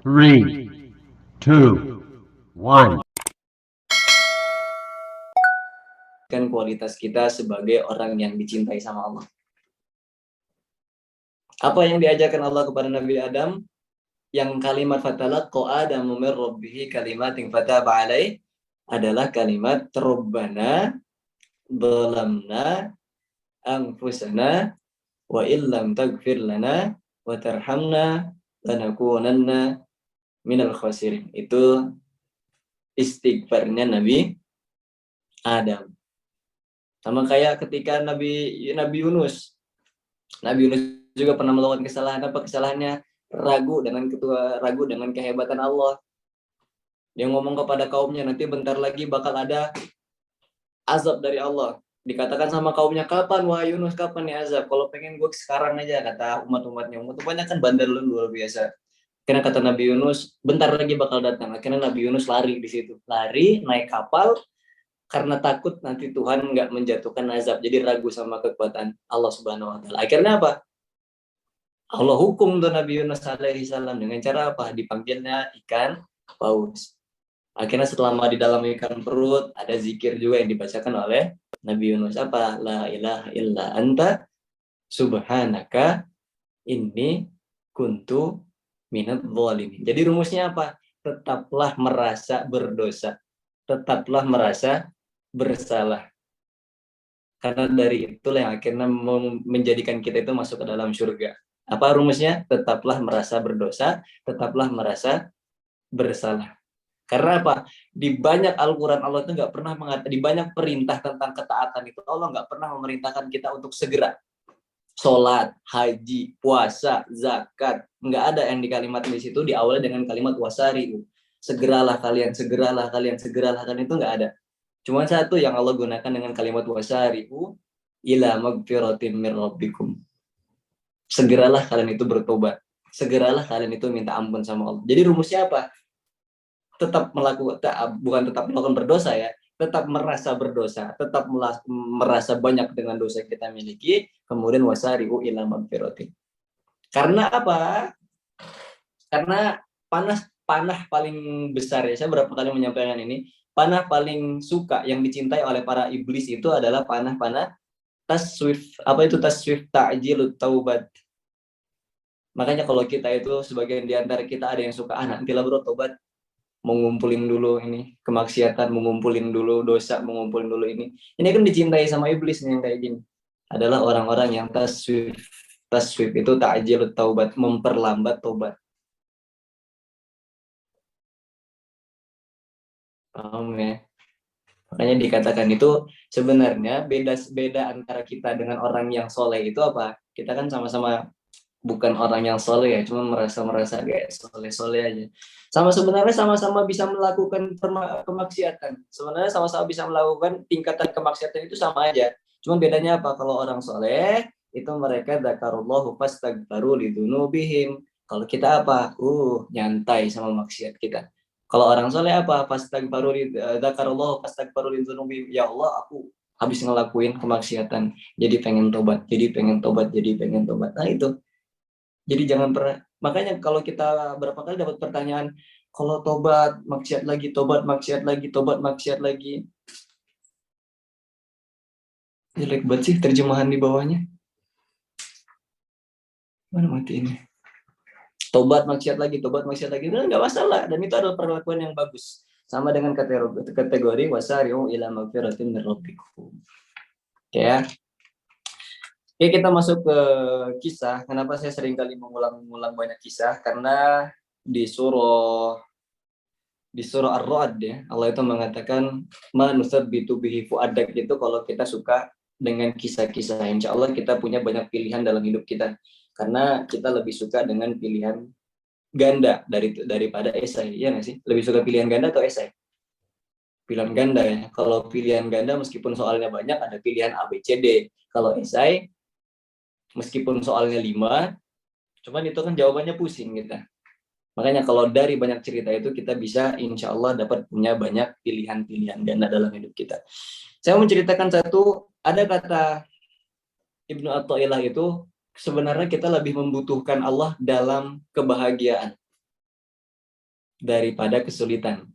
Three, two, one. Kan kualitas kita sebagai orang yang dicintai sama Allah. Apa yang diajarkan Allah kepada Nabi Adam? Yang kalimat fatalaqqa Adamu min rabbih kalimatin fataba alaih adalah kalimat Rabbana zalamna anfusana wa illam taghfir lana wa tarhamna lanakunanna minal khasirin. Itu istighfarnya Nabi Adam. Sama kayak ketika Nabi Yunus. Nabi Yunus juga pernah melakukan kesalahan. Apa kesalahannya? Ragu dengan kehebatan Allah. Dia ngomong kepada kaumnya, nanti bentar lagi bakal ada azab dari Allah. Dikatakan sama kaumnya, kapan wahai Yunus, kapan nih azab? Kalau pengen gue sekarang aja, kata umat-umatnya. Umat-umatnya kan bandel luar biasa. Karena kata Nabi Yunus, bentar lagi bakal datang. Akhirnya Nabi Yunus lari di situ. Lari, naik kapal, karena takut nanti Tuhan nggak menjatuhkan azab. Jadi ragu sama kekuatan Allah Subhanahu wa Ta'ala. Akhirnya apa? Allah hukum tuh Nabi Yunus alaihi salam dengan cara apa? Dipanggilnya ikan paus. Akhirnya selama di dalam ikan perut ada zikir juga yang dibacakan oleh Nabi Yunus. Apa? La ilaha illa anta subhanaka inni kuntu minadz dzalimin. Jadi rumusnya apa? Tetaplah merasa berdosa. Tetaplah merasa bersalah. Karena dari itulah yang akhirnya menjadikan kita itu masuk ke dalam surga. Apa rumusnya? Tetaplah merasa berdosa, tetaplah merasa bersalah. Karena apa? Di banyak Al-Quran Allah itu nggak pernah mengatakan, di banyak perintah tentang ketaatan itu Allah nggak pernah memerintahkan kita untuk segera. Sholat, haji, puasa, zakat, nggak ada yang di kalimat di situ diawali dengan kalimat wasari. Segeralah kalian, segeralah kalian, segeralah kalian, itu nggak ada. Cuma satu yang Allah gunakan dengan kalimat wasari'u ila magfiratin mir rabbikum. Segeralah kalian itu bertobat. Segeralah kalian itu minta ampun sama Allah. Jadi rumusnya apa? Tetap melakukan, bukan tetap melakukan berdosa ya, tetap merasa berdosa, tetap merasa banyak dengan dosa yang kita miliki, kemudian wasari'u ila magfiratin. Karena apa? Karena panah paling besar ya, saya berapa kali menyampaikan ini, panah paling suka yang dicintai oleh para iblis itu adalah panah-panah taswif. Apa itu taswif? Ta'jilut taubat. Makanya kalau kita itu sebagian di antara kita ada yang suka, nantilah bro tobat, mengumpulin dulu ini kemaksiatan, mengumpulin dulu dosa, mengumpulin dulu ini. Ini kan dicintai sama iblis nih yang kayak gini. Adalah orang-orang yang taswif. Taswif itu ta'jilut taubat, memperlambat tobat. Paham ya? Makanya dikatakan itu sebenarnya beda antara kita dengan orang yang soleh itu apa? Kita kan sama-sama bukan orang yang soleh ya, cuma merasa kayak soleh-soleh aja. Sebenarnya sama-sama bisa melakukan kemaksiatan. Sebenarnya sama-sama bisa melakukan tingkatan kemaksiatan itu sama aja. Cuma bedanya apa? Kalau orang soleh itu mereka dzakarullahu fastaghfaru lidzunubihim. Kalau kita apa? Nyantai sama maksiat kita. Kalau orang soleh apa? Dzakarullahu fastaghfaru lidzunubihim. Ya Allah, aku habis ngelakuin kemaksiatan, jadi pengen tobat, jadi pengen tobat, jadi pengen tobat. Nah itu. Jadi jangan pernah, makanya kalau kita berapa kali dapat pertanyaan, kalau tobat maksiat lagi, tobat maksiat lagi, tobat maksiat lagi. Jelek banget sih terjemahan di bawahnya. Mana mati ini? Tobat maksiat lagi, nah, nggak masalah. Dan itu adalah perlakuan yang bagus. Sama dengan kategori wasari'u ila magfiratin min rabbikum. Ya. Oke, kita masuk ke kisah. Kenapa saya sering kali mengulang banyak kisah? Karena di surah Ar-Ra'd ya, Allah itu mengatakan ma nusabbitu bihi fu'adak, itu kalau kita suka dengan kisah-kisah. Insya Allah kita punya banyak pilihan dalam hidup kita. Karena kita lebih suka dengan pilihan ganda daripada esai. Ya nggak sih? Lebih suka pilihan ganda atau esai? Pilihan ganda ya. Kalau pilihan ganda meskipun soalnya banyak, ada pilihan A, B, C, D. Kalau esai meskipun soalnya 5, cuman itu kan jawabannya pusing kita. Makanya kalau dari banyak cerita itu kita bisa insya Allah dapat punya banyak pilihan-pilihan ganda dalam hidup kita. Saya menceritakan satu, ada kata Ibnu Athaillah itu, sebenarnya kita lebih membutuhkan Allah dalam kebahagiaan. daripada kesulitan.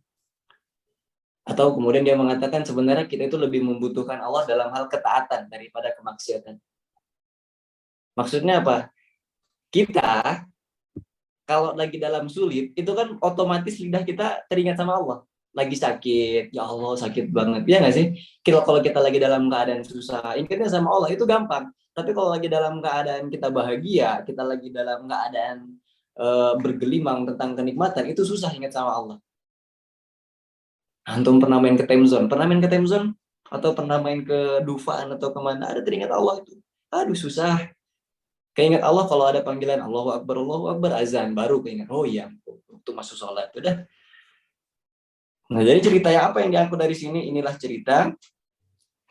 Atau kemudian dia mengatakan sebenarnya kita itu lebih membutuhkan Allah dalam hal ketaatan daripada kemaksiatan. Maksudnya apa? Kita kalau lagi dalam sulit, itu kan otomatis lidah kita teringat sama Allah. Lagi sakit, ya Allah sakit banget. Ya nggak sih? Kalau kita lagi dalam keadaan susah, ingatnya sama Allah, itu gampang. Tapi kalau lagi dalam keadaan kita bahagia, kita lagi dalam keadaan bergelimang tentang kenikmatan, itu susah ingat sama Allah. Antum pernah main ke time zone? Pernah main ke time zone? Atau pernah main ke Dufan atau kemana? Ada teringat Allah itu. Aduh susah. Keinget Allah kalau ada panggilan Allahu Akbar, azan, baru keinget. Oh iya, untuk masuk sholat. Udah. Nah, jadi ceritanya apa yang diangkut dari sini? Inilah cerita.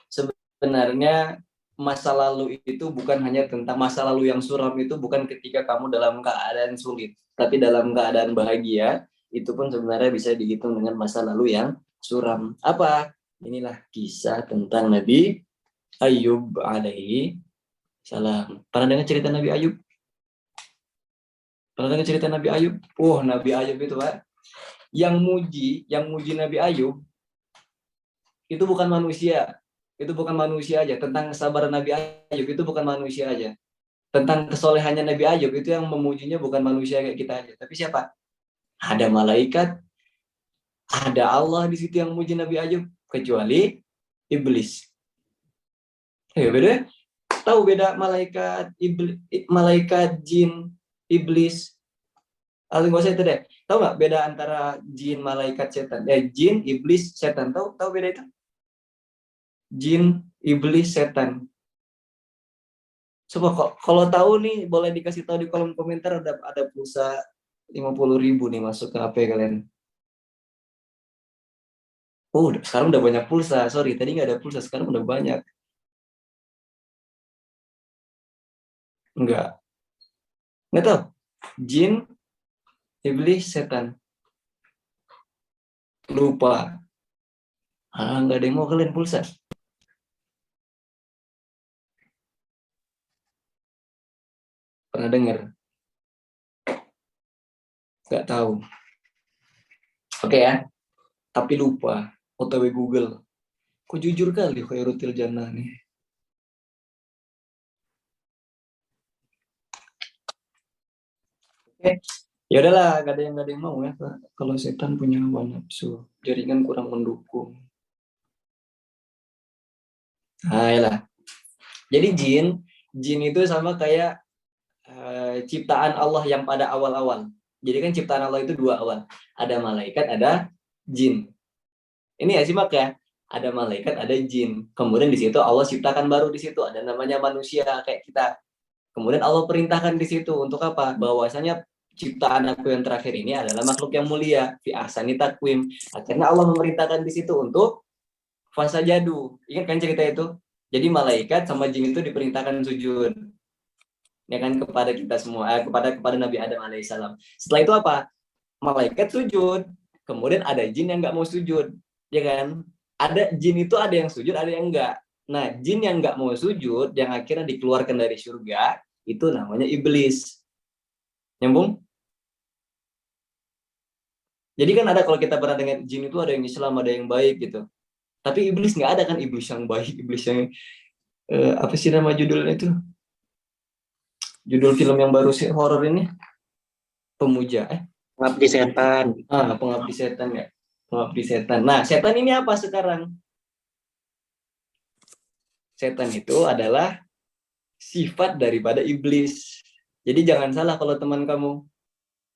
Sebenarnya masa lalu itu bukan hanya tentang masa lalu yang suram, itu bukan ketika kamu dalam keadaan sulit. Tapi dalam keadaan bahagia, itu pun sebenarnya bisa dihitung dengan masa lalu yang suram. Apa? Inilah kisah tentang Nabi Ayub alaihi salam. Pernah dengar cerita Nabi Ayub? Pernah dengar cerita Nabi Ayub? Oh, Nabi Ayub itu, Pak. Yang muji Nabi Ayub itu bukan manusia. Itu bukan manusia aja. Tentang kesabaran Nabi Ayub itu bukan manusia aja. Tentang kesolehannya Nabi Ayub itu yang memujinya bukan manusia kayak kita aja. Tapi siapa? Ada malaikat, ada Allah di situ yang memuji Nabi Ayub, kecuali iblis. Beda. Tahu beda malaikat, malaikat, jin, iblis. Atau nggak usah itu deh. Tahu nggak beda antara jin, malaikat, setan? Jin, iblis, setan. Tahu beda itu? Jin, iblis, setan. Coba kalau tahu nih boleh dikasih tahu di kolom komentar. Ada pulsa 50.000 nih masuk ke HP kalian. Oh, sekarang udah banyak pulsa. Sorry, tadi nggak ada pulsa. Sekarang udah banyak. Nggak tahu. Jin, iblis, setan. Lupa. Nggak ada yang mau kalian pulsa. Pernah dengar? Nggak tahu. Oke ya. Tapi lupa. OTW Google. Kok jujur kali Khairutil Jannah nih. Oke. Ya udahlah, gak ada yang mau ya. Kalau setan punya hawa nafsu, jaringan kurang mendukung. Nah, yalah. Jadi jin itu sama kayak ciptaan Allah yang pada awal-awal. Jadi kan ciptaan Allah itu dua awal. Ada malaikat, ada jin. Ini ya simak ya. Ada malaikat, ada jin. Kemudian di situ Allah ciptakan baru di situ ada namanya manusia kayak kita. Kemudian Allah perintahkan di situ untuk apa? Bahwasanya ciptaan aku yang terakhir ini adalah makhluk yang mulia, fi ahsani taqwim. Akhirnya Allah memerintahkan di situ untuk fasajadu. Ingat kan cerita itu? Jadi malaikat sama jin itu diperintahkan sujud. Ya kan kepada kita semua, kepada Nabi Adam alaihissalam. Setelah itu apa? Malaikat sujud. Kemudian ada jin yang nggak mau sujud, ya kan? Ada jin itu ada yang sujud, ada yang enggak. Nah, jin yang nggak mau sujud, yang akhirnya dikeluarkan dari surga, itu namanya iblis. Nyambung? Jadi kan ada kalau kita pernah dengar jin itu ada yang Islam, ada yang baik gitu. Tapi iblis nggak ada kan, iblis yang baik, iblis yang apa sih nama judulnya itu? Judul film yang baru sih horor ini, Pemuja. Pengabdi setan. Pengabdi setan ya. Pengabdi setan. Nah, setan ini apa sekarang? Setan itu adalah sifat daripada iblis. Jadi jangan salah kalau teman kamu.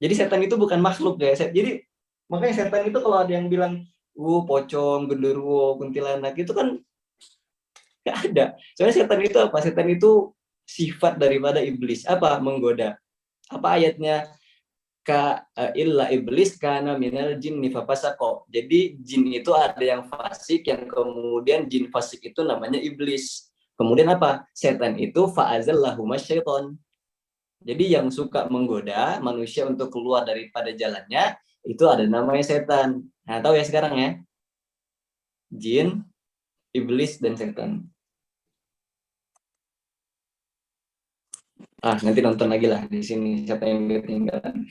Jadi setan itu bukan makhluk ya. Jadi makanya setan itu kalau ada yang bilang, pocong, genderuwo, kuntilanak, itu kan nggak ada. Soalnya setan itu apa? Setan itu sifat daripada iblis. Apa? Menggoda. Apa ayatnya? Illa iblis karena minal jinni fafasaqo. Jadi jin itu ada yang fasik, yang kemudian jin fasik itu namanya iblis. Kemudian apa? Setan itu fa'azallahu masyaiton. Jadi yang suka menggoda manusia untuk keluar daripada jalannya, itu ada namanya setan. Nah, tahu ya sekarang ya? Jin, iblis, dan setan. Nanti nonton lagi lah di sini siapa yang ketinggalan.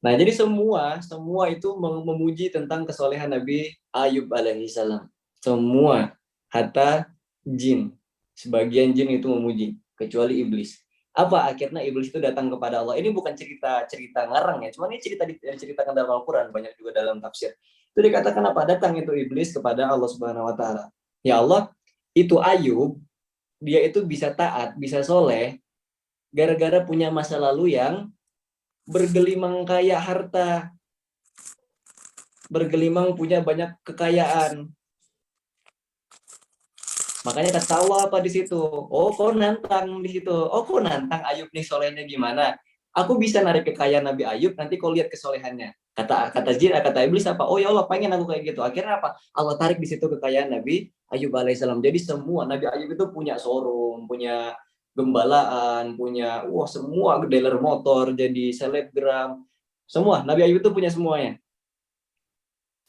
Nah, jadi semua itu memuji tentang kesolehan Nabi Ayub alaihissalam. Semua, hatta jin. Sebagian jin itu memuji, kecuali iblis. Apa akhirnya iblis itu datang kepada Allah? Ini bukan cerita ngarang ya, cuma ini diceritakan dalam Al-Qur'an, banyak juga dalam tafsir. Itu dikatakan apa? Datang itu iblis kepada Allah Subhanahu wa taala. Ya Allah, itu Ayub, dia itu bisa taat, bisa soleh, gara-gara punya masa lalu yang bergelimang kaya harta, bergelimang punya banyak kekayaan. Makanya kata Allah apa di situ? Oh, kau nantang di situ. Oh, kau nantang Ayub nih solehnya gimana? Aku bisa narik kekayaan Nabi Ayub, nanti kau lihat kesolehannya. Kata jin, kata iblis apa? Oh ya Allah, pengen aku kayak gitu. Akhirnya apa? Allah tarik di situ kekayaan Nabi Ayub alaihissalam. Jadi semua Nabi Ayub itu punya showroom, punya gembalaan, punya semua dealer motor, jadi selebgram. Semua Nabi Ayub itu punya semuanya.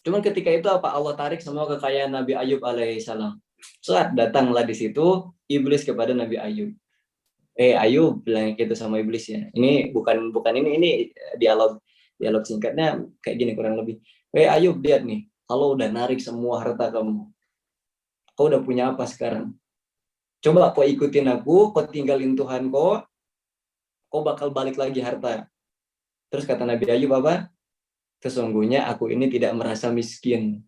Cuman ketika itu apa? Allah tarik semua kekayaan Nabi Ayub alaihissalam. Saat datanglah di situ iblis kepada Nabi Ayub. Ayub bilang gitu sama iblis ya. Ini bukan ini dialog singkatnya kayak gini kurang lebih. Ayub, lihat nih, kalau udah narik semua harta kamu, kau udah punya apa sekarang? Coba kau ikutin aku, kau tinggalin Tuhan kau bakal balik lagi harta. Terus kata Nabi Ayub apa? Sesungguhnya aku ini tidak merasa miskin.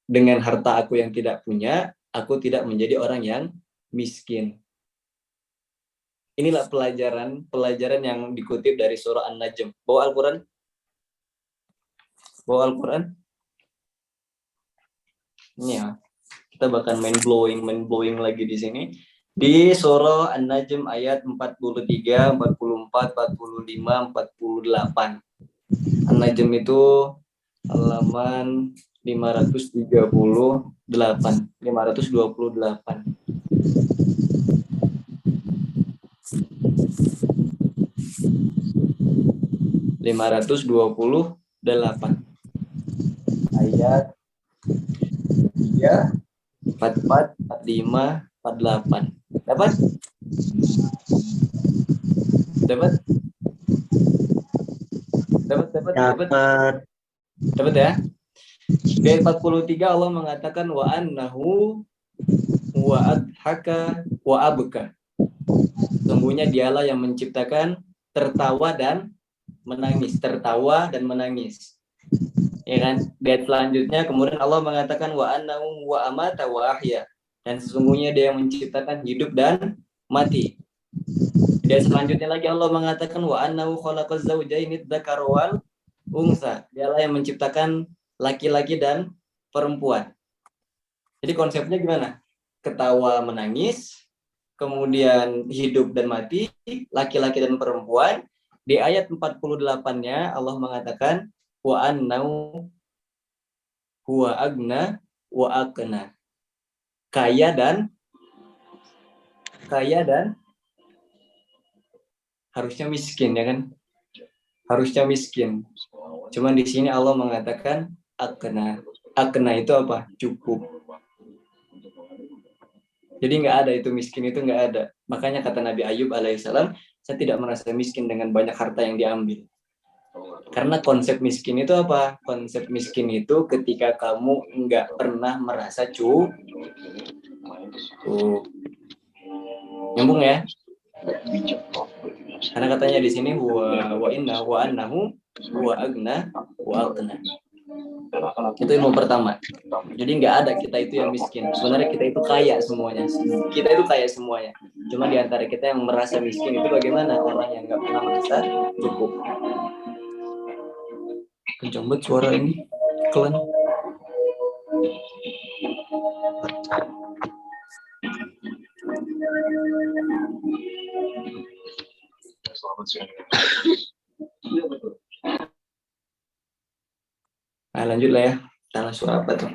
Dengan harta aku yang tidak punya, aku tidak menjadi orang yang miskin. Inilah pelajaran yang dikutip dari surah An-Najm. Bawa Al-Quran? Bawa Al-Quran? Ini ya, kita bahkan main blowing lagi di sini. Di surah An-Najm ayat 43, 44, 45, 48. An-Najm itu halaman 528. 528. Ayat 3, 44, 45, 48. Dapat? Dapat ya? Di ayat 43 Allah mengatakan wa annahu wa adhaka wa abka. Sesungguhnya dialah yang menciptakan tertawa dan menangis, ya kan? Di ayat selanjutnya kemudian Allah mengatakan wa annahu wa amata wa ahya, dan sesungguhnya dia yang menciptakan hidup dan mati. Di ayat selanjutnya lagi Allah mengatakan wa annahu khalaqaz zawjaini dzakara wal unsa, dialah yang menciptakan laki-laki dan perempuan. Jadi konsepnya gimana? Ketawa menangis, kemudian hidup dan mati, laki-laki dan perempuan. Di ayat 48-nya Allah mengatakan wa annau huwa agna wa aqna. Kaya dan harusnya miskin, ya kan? Harusnya miskin. Cuman di sini Allah mengatakan aqna. Aqna itu apa? Cukup. Jadi nggak ada itu miskin, itu nggak ada. Makanya kata Nabi Ayub alaihissalam, saya tidak merasa miskin dengan banyak harta yang diambil. Karena konsep miskin itu apa? Konsep miskin itu ketika kamu nggak pernah merasa cukup. Nyambung ya? Karena katanya di sini wa annahu wa agna wa aqna. Itu ilmu pertama. Jadi nggak ada kita itu yang miskin. Sebenarnya kita itu kaya semuanya. Kita itu kaya semuanya. Cuma di antara kita yang merasa miskin itu bagaimana? Orang yang nggak pernah merasa cukup. Kencang banget suara ini. Klan. Nah, lanjut lah ya. Tanah suara apa tuh?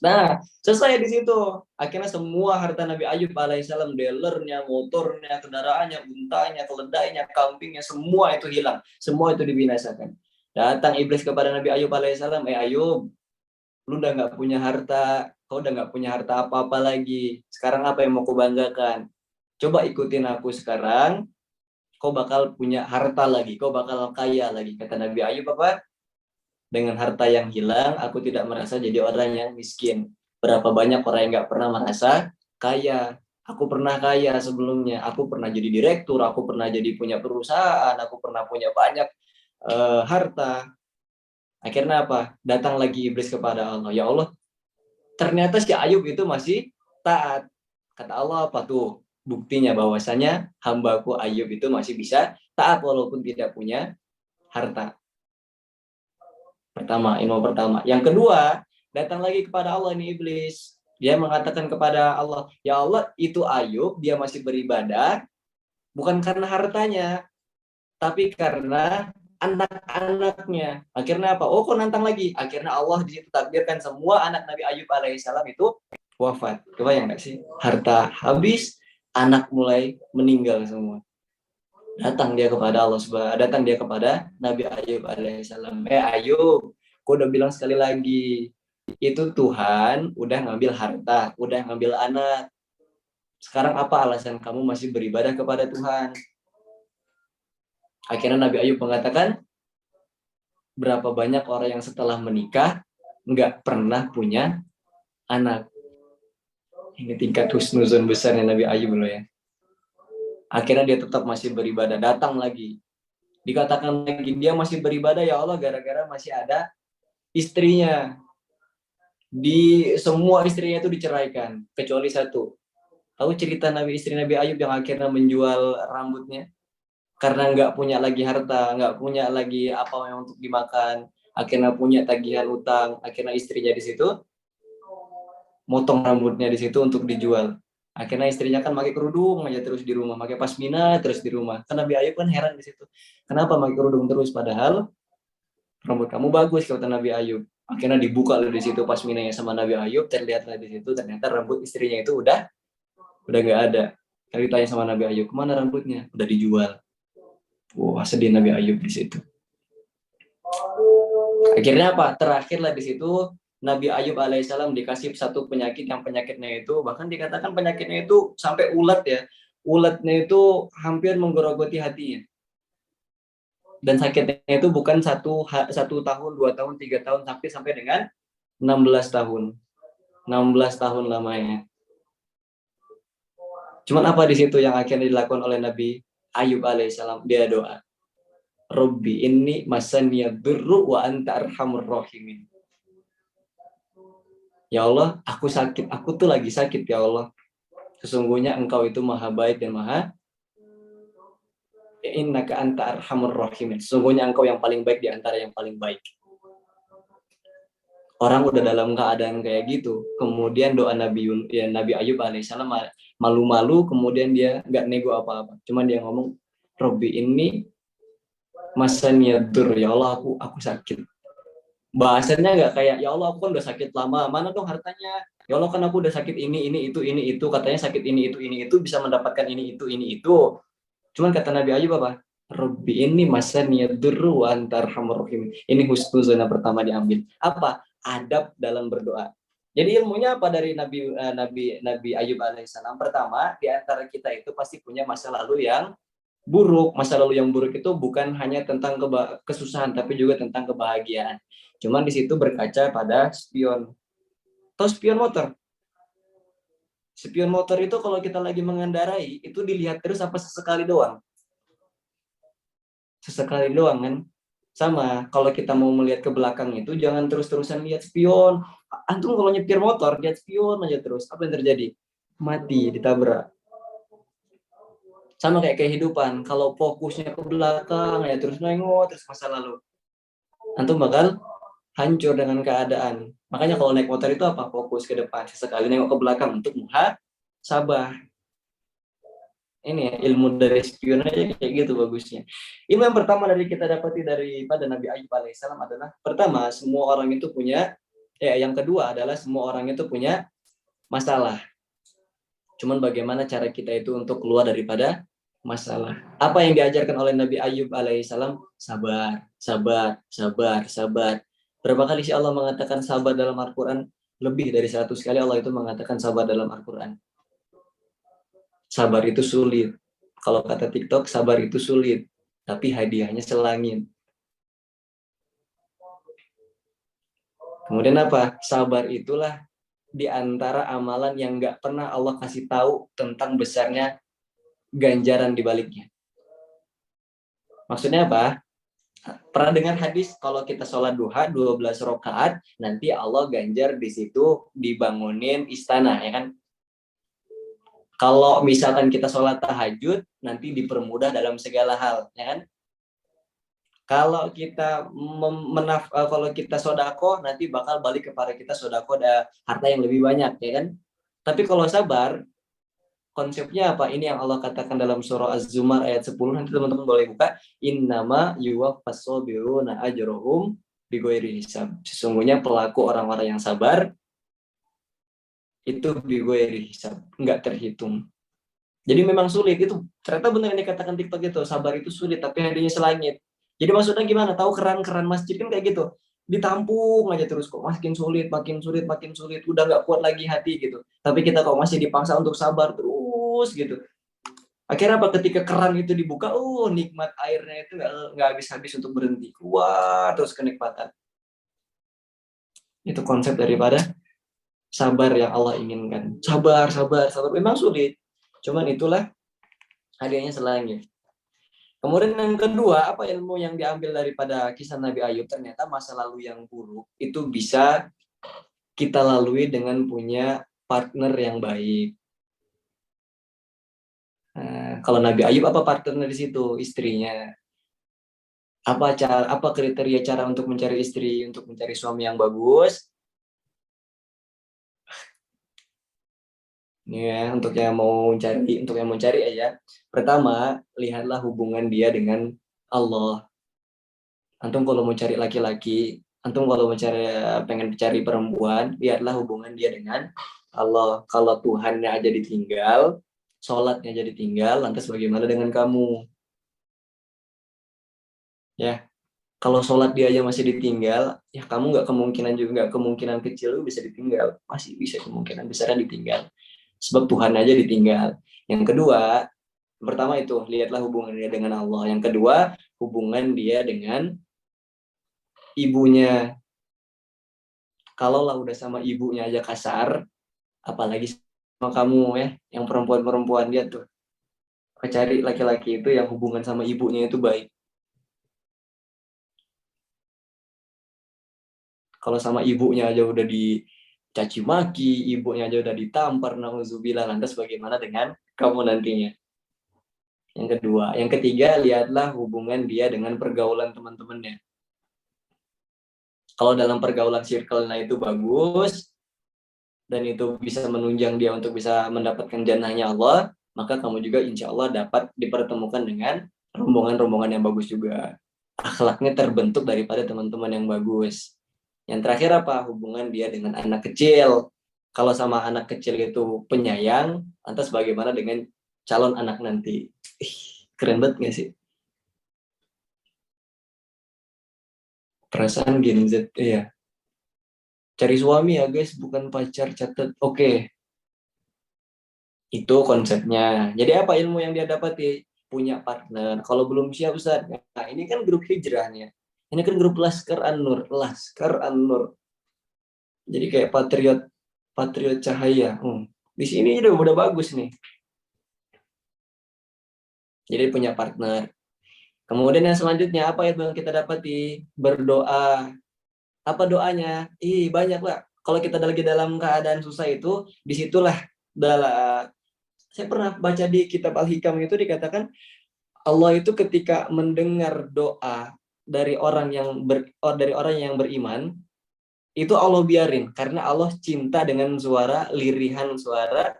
Nah, selesai di situ. Akhirnya semua harta Nabi Ayub alaihissalam, dealernya, motornya, kendaraannya, untanya, keledainya, kambingnya, semua itu hilang. Semua itu dibinasakan. Datang iblis kepada Nabi Ayub alaihissalam, Ayub, lu udah nggak punya harta, kau udah nggak punya harta apa-apa lagi. Sekarang apa yang mau kau banggakan? Coba ikutin aku sekarang. kau bakal punya harta lagi, kau bakal kaya lagi. Kata Nabi Ayub apa? Dengan harta yang hilang, aku tidak merasa jadi orang yang miskin. Berapa banyak orang yang nggak pernah merasa kaya. Aku pernah kaya sebelumnya. Aku pernah jadi direktur, aku pernah jadi punya perusahaan, aku pernah punya banyak harta. Akhirnya apa? Datang lagi iblis kepada Allah. Ya Allah, ternyata si Ayub itu masih taat. Kata Allah apa tuh? Buktinya bahwasanya hambaku Ayub itu masih bisa taat walaupun tidak punya harta. Pertama, ilmu pertama. Yang kedua, datang lagi kepada Allah ini iblis. Dia mengatakan kepada Allah, ya Allah, itu Ayub, dia masih beribadah, bukan karena hartanya, tapi karena anak-anaknya. Akhirnya apa? Oh, kok nantang lagi? Akhirnya Allah di situ takdirkan semua anak Nabi Ayub alaihissalam itu wafat. Kebayang nggak sih? Harta habis, anak mulai meninggal semua. Datang dia kepada Allah subhanahu, datang dia kepada Nabi Ayub alaihissalam. Ayub, kau udah bilang sekali lagi, itu Tuhan udah ngambil harta, udah ngambil anak. Sekarang apa alasan kamu masih beribadah kepada Tuhan? Akhirnya Nabi Ayub mengatakan, berapa banyak orang yang setelah menikah nggak pernah punya anak. Ini tingkat husnuzon besarnya Nabi Ayub loh ya. Akhirnya dia tetap masih beribadah, datang lagi. Dikatakan lagi, dia masih beribadah ya Allah gara-gara masih ada istrinya. Di semua istrinya itu diceraikan, kecuali satu. Tahu cerita istri Nabi Ayub yang akhirnya menjual rambutnya? Karena nggak punya lagi harta, nggak punya lagi apa yang untuk dimakan, akhirnya punya tagihan utang, akhirnya istrinya di situ motong rambutnya di situ untuk dijual. Akhirnya istrinya kan pakai kerudung aja terus di rumah, pakai pasmina terus di rumah. Kan Nabi Ayub kan heran di situ. Kenapa pakai kerudung terus padahal rambut kamu bagus, kata Nabi Ayub. Akhirnya dibuka di situ pasminanya sama Nabi Ayub, terlihatlah di situ ternyata rambut istrinya itu udah nggak ada. Kali tanya sama Nabi Ayub, kemana rambutnya? Udah dijual. Wah, sedih Nabi Ayub di situ. Akhirnya apa? Terakhirlah di situ Nabi Ayub alaihissalam dikasih satu penyakit yang penyakitnya itu bahkan dikatakan penyakitnya itu sampai ulat ya. Ulatnya itu hampir menggerogoti hatinya. Dan sakitnya itu bukan satu tahun, 2 tahun, 3 tahun, sampai dengan 16 tahun. 16 tahun lamanya. Cuman apa di situ yang akhirnya dilakukan oleh Nabi Ayub alaihissalam? Dia doa. Robbi inni masaniyad durru wa anta arhamur rahimin. Ya Allah, aku sakit. Aku tuh lagi sakit ya Allah. Sesungguhnya engkau itu maha baik dan maha innaka anta arhamur rahimin. Sesungguhnya engkau yang paling baik di antara yang paling baik. Orang udah dalam keadaan kayak gitu. Kemudian doa Nabi Ayub alaihissalam malu-malu. Kemudian dia nggak nego apa-apa. Cuman dia ngomong, Robbi ini masaniyadur. Ya Allah, aku sakit. Bahasanya nggak kayak ya Allah aku kan udah sakit lama, mana dong hartanya? Ya Allah kan aku udah sakit ini itu, katanya sakit ini itu bisa mendapatkan ini itu. Cuman kata Nabi Ayub apa? Robbi ini masaniya durru wa anta arhamur rahim. Ini husnuzon pertama diambil. Apa? Adab dalam berdoa. Jadi ilmunya apa dari Nabi Ayub alaihissalam? Pertama, di antara kita itu pasti punya masa lalu yang buruk. Masa lalu yang buruk itu bukan hanya tentang kesusahan, tapi juga tentang kebahagiaan. Cuman di situ berkaca pada spion. Tahu spion motor? Spion motor itu kalau kita lagi mengendarai, itu dilihat terus apa sesekali doang? Sesekali doang kan? Sama, kalau kita mau melihat ke belakang itu, jangan terus-terusan lihat spion. Antum kalau nyetir motor, lihat spion aja terus. Apa yang terjadi? Mati, ditabrak. Sama kayak kehidupan, kalau fokusnya ke belakang, ya terus nengok, terus masa lalu. Antum bakal hancur dengan keadaan. Makanya kalau naik motor itu apa? Fokus ke depan. Sesekali nengok ke belakang untuk muhasabah. Ini ya, ilmu dari spion aja kayak gitu bagusnya. Ilmu yang pertama dari kita dapati daripada Nabi Ayub alaihissalam adalah pertama, semua orang itu punya, yang kedua adalah semua orang itu punya masalah. Cuman bagaimana cara kita itu untuk keluar daripada masalah. Apa yang diajarkan oleh Nabi Ayub alaihissalam? Sabar, sabar, sabar, sabar. Berapa kali sih Allah mengatakan sabar dalam Al-Quran? Lebih dari 100 kali Allah itu mengatakan sabar dalam Al-Quran. Sabar itu sulit. Kalau kata TikTok, sabar itu sulit, tapi hadiahnya selangit. Kemudian apa? Sabar itulah di antara amalan yang nggak pernah Allah kasih tahu tentang besarnya ganjaran di baliknya. Maksudnya apa? Pernah dengar hadis kalau kita sholat duha 12 rakaat, nanti Allah ganjar di situ dibangunin istana, ya kan? Kalau misalkan kita sholat tahajud, nanti dipermudah dalam segala hal, ya kan? Kalau kita kalau kita sodako, nanti bakal balik kepada kita sodako ada harta yang lebih banyak, ya kan? Tapi kalau sabar, konsepnya apa? Ini yang Allah katakan dalam surah Az-Zumar ayat 10, nanti teman-teman boleh buka. Innama yuwaffas sabiruna ajrohum bighairi hisab. Sesungguhnya pelaku orang-orang yang sabar itu bighairi hisab, enggak terhitung. Jadi memang sulit itu. Ternyata benar yang dikatakan TikTok itu, sabar itu sulit tapi hadiahnya selangit. Jadi maksudnya gimana? Tahu keran-keran masjid kan kayak gitu. Ditampung aja terus kok makin sulit, makin sulit, makin sulit. Udah nggak kuat lagi hati gitu. Tapi kita kok masih dipaksa untuk sabar terus gitu. Akhirnya apa? Ketika keran itu dibuka, nikmat airnya itu nggak habis-habis untuk berhenti. Wah, terus kenikmatan. Itu konsep daripada sabar yang Allah inginkan. Sabar, sabar, sabar. Memang sulit. Cuman itulah hadiahnya selangit. Kemudian yang kedua, apa ilmu yang diambil daripada kisah Nabi Ayub? Ternyata masa lalu yang buruk itu bisa kita lalui dengan punya partner yang baik. Nah, kalau Nabi Ayub apa partner di situ? Istrinya. Apa kriteria cara untuk mencari istri, untuk mencari suami yang bagus? Ya, untuk yang mau cari aja. Pertama, lihatlah hubungan dia dengan Allah. Antum kalau mau cari laki-laki, antum kalau pengen cari perempuan, lihatlah hubungan dia dengan Allah. Kalau Tuhannya aja ditinggal, sholatnya jadi tinggal, lantas bagaimana dengan kamu? Ya, kalau sholat dia aja masih ditinggal, ya kamu nggak kemungkinan kecil lu bisa ditinggal, masih bisa kemungkinan besarnya ditinggal. Sebab Tuhan aja ditinggal. Yang kedua, pertama itu lihatlah hubungan dia dengan Allah. Yang kedua, hubungan dia dengan ibunya. Kalau lah udah sama ibunya aja kasar, apalagi sama kamu ya, yang perempuan-perempuan dia tuh. Cari laki-laki itu yang hubungan sama ibunya itu baik. Kalau sama ibunya aja udah dicaci maki, ibunya aja udah ditampar, nauzubillah, lantas bagaimana dengan kamu nantinya? Yang kedua, yang ketiga, lihatlah hubungan dia dengan pergaulan teman-temannya. Kalau dalam pergaulan circle-nya itu bagus, dan itu bisa menunjang dia untuk bisa mendapatkan jannahnya Allah, maka kamu juga insya Allah dapat dipertemukan dengan rombongan-rombongan yang bagus juga. Akhlaknya terbentuk daripada teman-teman yang bagus. Yang terakhir apa? Hubungan dia dengan anak kecil. Kalau sama anak kecil itu penyayang, lantas bagaimana dengan calon anak nanti? Keren banget gak sih? Perasaan Gen Z, ya. Cari suami ya guys, bukan pacar, catat. Oke. Itu konsepnya. Jadi apa ilmu yang dia dapati? Punya partner. Kalau belum siap Ustaz. Nah, ini kan grup hijrah nih. Ini kan grup Laskar An-Nur, Laskar An-Nur. Jadi kayak patriot patriot cahaya. Di sini udah bagus nih. Jadi punya partner. Kemudian yang selanjutnya apa yang kita dapati? Berdoa. Apa doanya? Banyak lah. Kalau kita lagi dalam keadaan susah itu, disitulah saya pernah baca di kitab Al-Hikam itu dikatakan Allah itu ketika mendengar doa dari orang yang beriman, itu Allah biarin karena Allah cinta dengan lirihan suara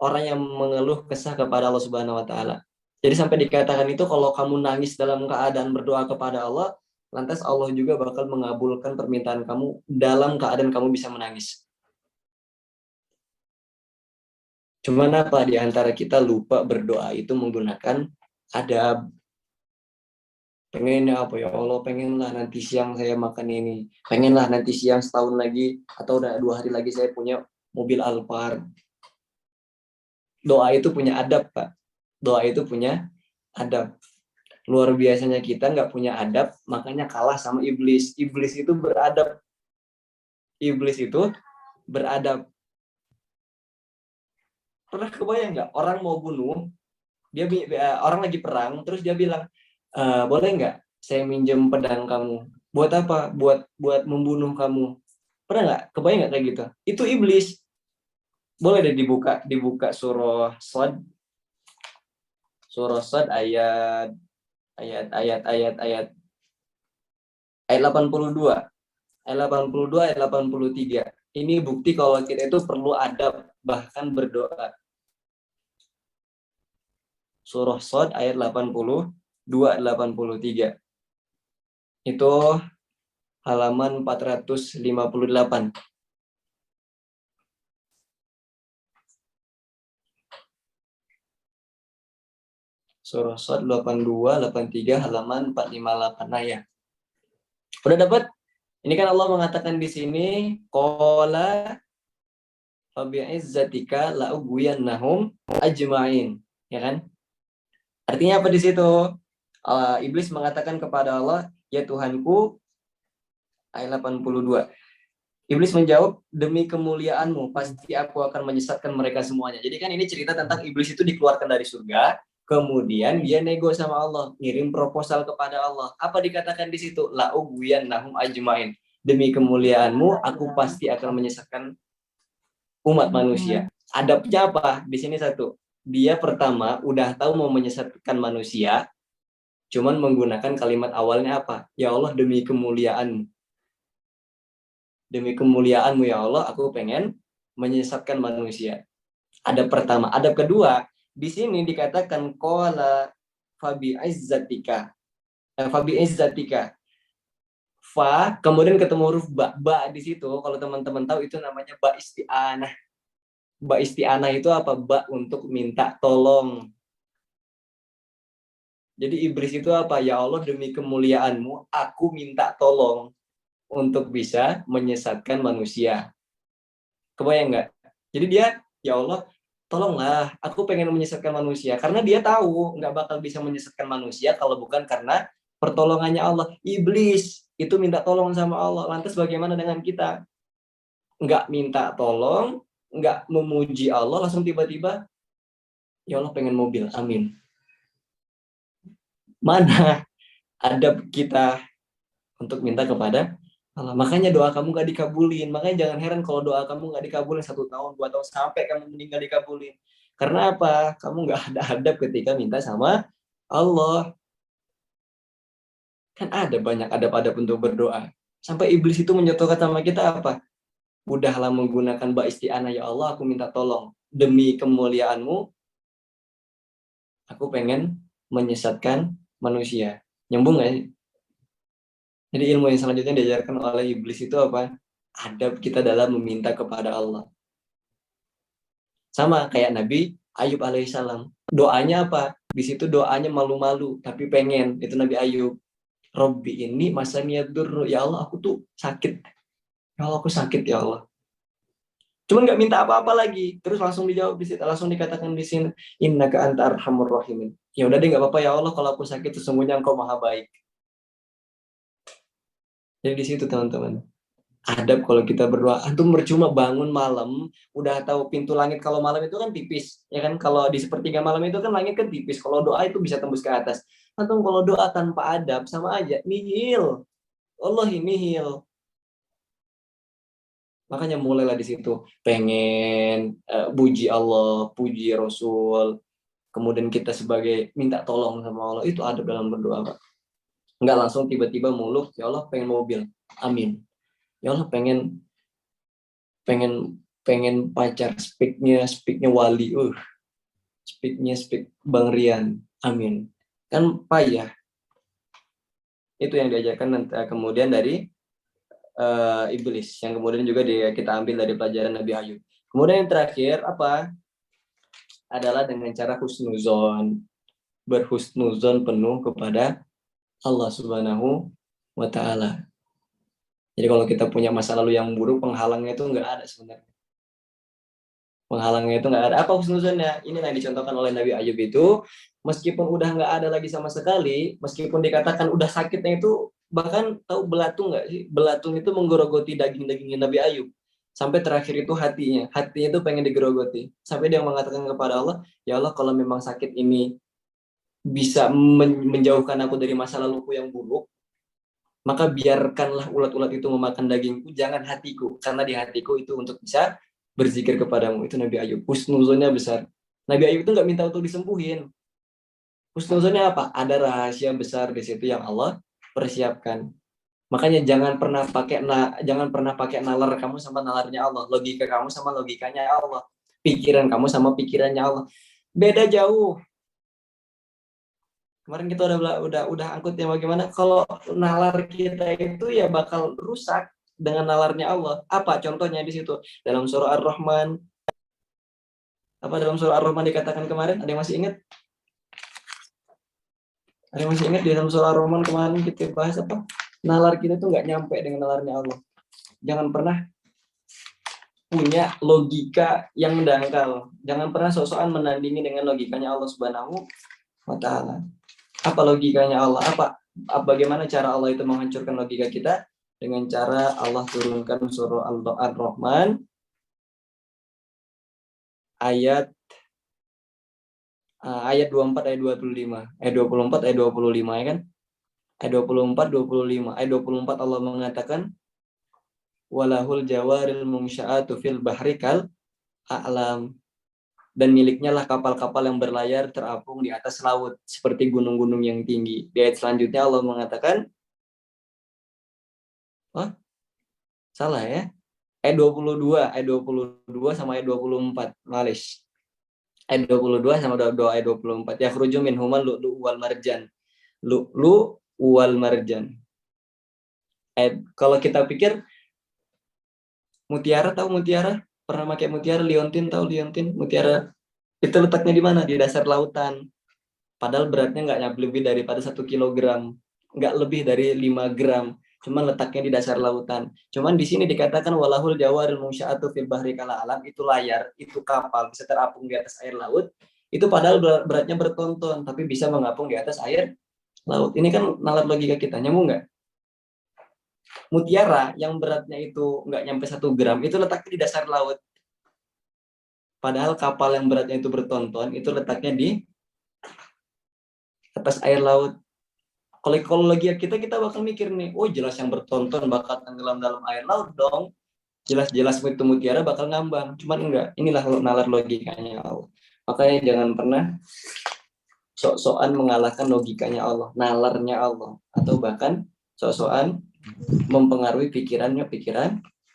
orang yang mengeluh kesah kepada Allah Subhanahu wa taala. Jadi sampai dikatakan itu kalau kamu nangis dalam keadaan berdoa kepada Allah, lantas Allah juga bakal mengabulkan permintaan kamu dalam keadaan kamu bisa menangis. Cuman apa di antara kita lupa berdoa itu menggunakan adab. Pengennya apa ya Allah, pengenlah nanti siang saya makan ini, pengenlah nanti siang setahun lagi atau udah 2 hari lagi saya punya mobil Alphard. Doa itu punya adab, Pak. Doa itu punya adab. Luar biasanya kita nggak punya adab, makanya kalah sama iblis. Iblis itu beradab. Iblis itu beradab. Pernah kebayang nggak orang mau bunuh, orang lagi perang, terus dia bilang, boleh nggak saya minjem pedang kamu? Buat apa? Buat membunuh kamu. Pernah nggak? Kebayang nggak kayak gitu? Itu iblis. Boleh deh dibuka surah Shad, ayat ayat 82. Ayat 82, ayat 83. Ini bukti kalau kita itu perlu adab, bahkan berdoa. Surah Shad ayat 82, 83. Itu halaman 458. Surah Shad 82, 83, halaman 458. Nah ya. Udah dapat? Ini kan Allah mengatakan di sini, qala fa bi'izzatika la'ughwiyannahum ajma'in, ya kan? Artinya apa di situ? Iblis mengatakan kepada Allah, ya Tuhanku, ayat 82. Iblis menjawab, demi kemuliaanmu, pasti aku akan menyesatkan mereka semuanya. Jadi kan ini cerita tentang iblis itu dikeluarkan dari surga, kemudian dia nego sama Allah, ngirim proposal kepada Allah. Apa dikatakan di situ? La'ughwiyannahum ajma'in. Demi kemuliaanmu, aku pasti akan menyesatkan umat manusia. Adabnya apa? Di sini satu. Dia pertama udah tahu mau menyesatkan manusia, cuman menggunakan kalimat awalnya apa? Ya Allah, demi kemuliaanmu. Demi kemuliaanmu ya Allah, aku pengen menyesatkan manusia. Adab pertama. Adab kedua, di sini dikatakan qala fabi izzatika. Fabi izzatika. Fa, kemudian ketemu huruf ba. Ba di situ, kalau teman-teman tahu itu namanya ba isti'anah. Ba isti'anah itu apa? Ba untuk minta tolong. Jadi iblis itu apa? Ya Allah, demi kemuliaanmu, aku minta tolong untuk bisa menyesatkan manusia. Kebayang nggak? Jadi dia, ya Allah, tolonglah, aku pengen menyesatkan manusia. Karena dia tahu nggak bakal bisa menyesatkan manusia kalau bukan karena pertolongannya Allah. Iblis itu minta tolong sama Allah. Lantas bagaimana dengan kita? Nggak minta tolong, nggak memuji Allah, langsung tiba-tiba, ya Allah pengen mobil, amin. Mana adab kita untuk minta kepada Allah. Makanya doa kamu gak dikabulin. Makanya jangan heran kalau doa kamu gak dikabulin 1 tahun, 2 tahun, sampai kamu meninggal dikabulin. Karena apa? Kamu gak ada adab ketika minta sama Allah. Kan ada banyak adab-adab untuk berdoa. Sampai iblis itu menjatuhkan sama kita apa? Udahlah menggunakan ba isti'anah, ya Allah, aku minta tolong. Demi kemuliaanmu, aku pengen menyesatkan manusia. Nyambung gak sih? Jadi ilmu yang selanjutnya diajarkan oleh iblis itu apa? Adab kita dalam meminta kepada Allah. Sama kayak Nabi Ayub alaihissalam. Doanya apa? Di situ doanya malu-malu, tapi pengen. Itu Nabi Ayub. Robbi ini masaniyadurru. Ya Allah, aku tuh sakit. Ya Allah, aku sakit ya Allah. Cuman nggak minta apa-apa lagi. Terus langsung dijawab di situ, langsung dikatakan di sini, innaka anta arhamur rahimin. Ya udah deh, nggak apa-apa ya Allah, kalau aku sakit sesungguhnya Engkau maha baik. Jadi di situ teman-teman. Adab kalau kita berdoa, antum percuma bangun malam, udah tahu pintu langit kalau malam itu kan tipis, ya kan? Kalau di sepertiga malam itu kan langit kan tipis. Kalau doa itu bisa tembus ke atas. Antum kalau doa tanpa adab sama aja nihil. Allah nihil. Makanya mulailah di situ. Pengen puji Allah, puji Rasul. Kemudian kita sebagai minta tolong sama Allah, itu adab dalam berdoa, Pak. Enggak langsung tiba-tiba muluk, ya Allah pengen mobil. Amin. Ya Allah pengen pengen pacar speaknya Wali, speak Bang Rian, amin. Kan payah. Itu yang diajarkan nanti, kemudian dari iblis, yang kemudian juga kita ambil dari pelajaran Nabi Ayub. Kemudian yang terakhir apa? Adalah dengan cara husnuzon, berhusnuzon penuh kepada Allah Subhanahu wa Ta'ala. Jadi kalau kita punya masa lalu yang buruk, penghalangnya itu nggak ada sebenarnya. Penghalangnya itu nggak ada. Apa husnuzonnya? Ini yang dicontohkan oleh Nabi Ayub itu, meskipun udah nggak ada lagi sama sekali, meskipun dikatakan udah sakitnya itu, bahkan tahu belatung nggak sih? Belatung itu menggerogoti daging-dagingnya Nabi Ayub. Sampai terakhir itu hatinya itu pengen digerogoti. Sampai dia mengatakan kepada Allah, ya Allah kalau memang sakit ini bisa menjauhkan aku dari masa laluku yang buruk, maka biarkanlah ulat-ulat itu memakan dagingku, jangan hatiku, karena di hatiku itu untuk bisa berzikir kepadamu. Itu Nabi Ayub. Husnuzonnya besar. Nabi Ayub itu nggak minta untuk disembuhin. Husnuzonnya apa? Ada rahasia besar di situ yang Allah persiapkan. Makanya jangan pernah pakai nalar kamu sama nalarnya Allah, logika kamu sama logikanya Allah, pikiran kamu sama pikirannya Allah. Beda jauh. Kemarin kita udah angkutnya bagaimana kalau nalar kita itu ya bakal rusak dengan nalarnya Allah. Apa contohnya di situ? Dalam surah Ar-Rahman, dalam surah Ar-Rahman dikatakan kemarin, ada yang masih ingat? Ada yang masih ingat di dalam surah Ar-Rahman kemarin kita bahas apa? Nalar kita tuh nggak nyampe dengan nalarnya Allah. Jangan pernah punya logika yang mendangkal. Jangan pernah sok-sokan menandingi dengan logikanya Allah Subhanahu wa taala. Apa logikanya Allah? Bagaimana cara Allah itu menghancurkan logika kita? Dengan cara Allah turunkan surah Ar-Rahman ayat 24 ayat 25. Ayat 24 ayat 25 ya kan? Ayat 24 25. Ayat 24 Allah mengatakan walahul jawaril mungsya'atu fil bahri kal a'lam, dan miliknya lah kapal-kapal yang berlayar terapung di atas laut seperti gunung-gunung yang tinggi. Di ayat selanjutnya Allah mengatakan, salah ya. Ayat 22 sama ayat 24. Malish. Ayat 22 sama ayat 24. Yakhruju min humal lu'lu wal marjan. Lu'lu wal marjan. Kalau kita pikir mutiara, tahu mutiara? Pernah pakai mutiara? Liontin, tahu liontin? Mutiara itu letaknya di mana? Di dasar lautan. Padahal beratnya nggak lebih daripada 1 kilogram, nggak lebih dari 5 gram. Cuman letaknya di dasar lautan. Cuman di sini dikatakan walahul jawaril munsya'atu fil bahri kala alam, itu layar, itu kapal bisa terapung di atas air laut. Itu padahal beratnya bertonton, tapi bisa mengapung di atas air laut. Ini kan nalar logika kita, nyambung nggak? Mutiara yang beratnya itu nggak nyampe 1 gram, itu letaknya di dasar laut. Padahal kapal yang beratnya itu bertonton, itu letaknya di atas air laut. Kalau lagi kita bakal mikir nih, oh jelas yang bertonton bakal tenggelam dalam air laut dong. Jelas-jelas itu mutiara bakal ngambang. Cuman enggak. Inilah nalar logikanya Allah. Makanya jangan pernah sok-sokan mengalahkan logikanya Allah, nalarnya Allah, atau bahkan sok-sokan mempengaruhi pikiran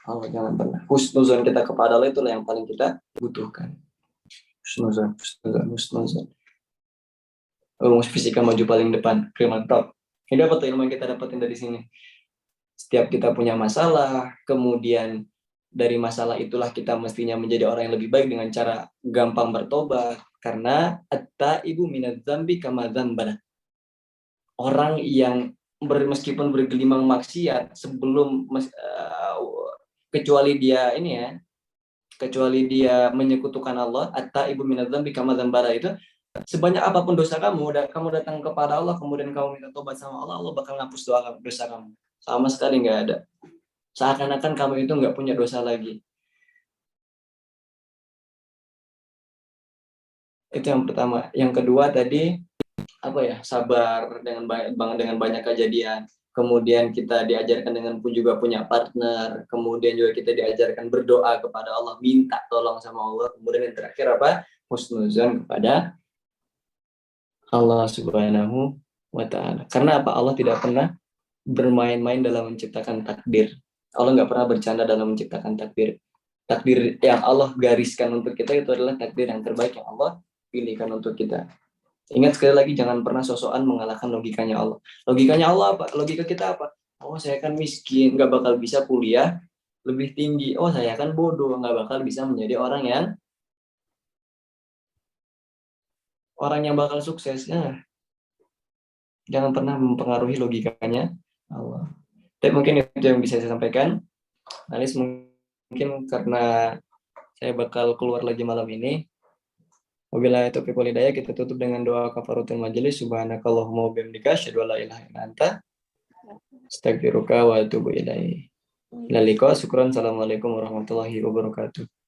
Allah. Jangan pernah. Husnuzon kita kepada Allah itulah yang paling kita butuhkan. Husnuzon. Rumus fisika maju paling depan, mantap. Ini apa tuh ilmu yang kita dapatin dari sini? Setiap kita punya masalah, kemudian dari masalah itulah kita mestinya menjadi orang yang lebih baik dengan cara gampang bertobat. Karena at-taibu minadz dzambi kama dzambana. Orang yang meskipun bergelimang maksiat sebelum kecuali dia menyekutukan Allah, at-taibu minadz dzambi kama dzambana itu, sebanyak apapun dosa kamu datang kepada Allah, kemudian kamu minta tobat sama Allah, Allah bakal ngapus dosa kamu. Sama sekali nggak ada. Seakan-akan kamu itu nggak punya dosa lagi. Itu yang pertama. Yang kedua tadi, sabar dengan banyak kejadian. Kemudian kita diajarkan dengan pun juga punya partner. Kemudian juga kita diajarkan berdoa kepada Allah, minta tolong sama Allah. Kemudian yang terakhir husnuzon kepada Allah Subhanahu wa ta'ala. Karena Allah tidak pernah bermain-main dalam menciptakan takdir. Allah nggak pernah bercanda dalam menciptakan takdir. Takdir yang Allah gariskan untuk kita itu adalah takdir yang terbaik yang Allah pilihkan untuk kita. Ingat sekali lagi, jangan pernah sosokan mengalahkan logikanya Allah. Logikanya Allah apa? Logika kita apa? Oh, saya kan miskin, nggak bakal bisa kuliah lebih tinggi. Oh, saya kan bodoh, nggak bakal bisa menjadi orang yang bakal sukses. Jangan pernah mempengaruhi logikanya Allah. Tapi mungkin itu yang bisa saya sampaikan. Alis mungkin karena Saya bakal keluar lagi malam ini. Wabillahi taufiq wal hidayah, kita tutup dengan doa kafaratul majelis. Subhanakallahumma wa bihamdika asyhadu an la ilaha illa anta astaghfiruka wa atubu ilaik. Ila liqa, syukran. Assalamualaikum warahmatullahi wabarakatuh.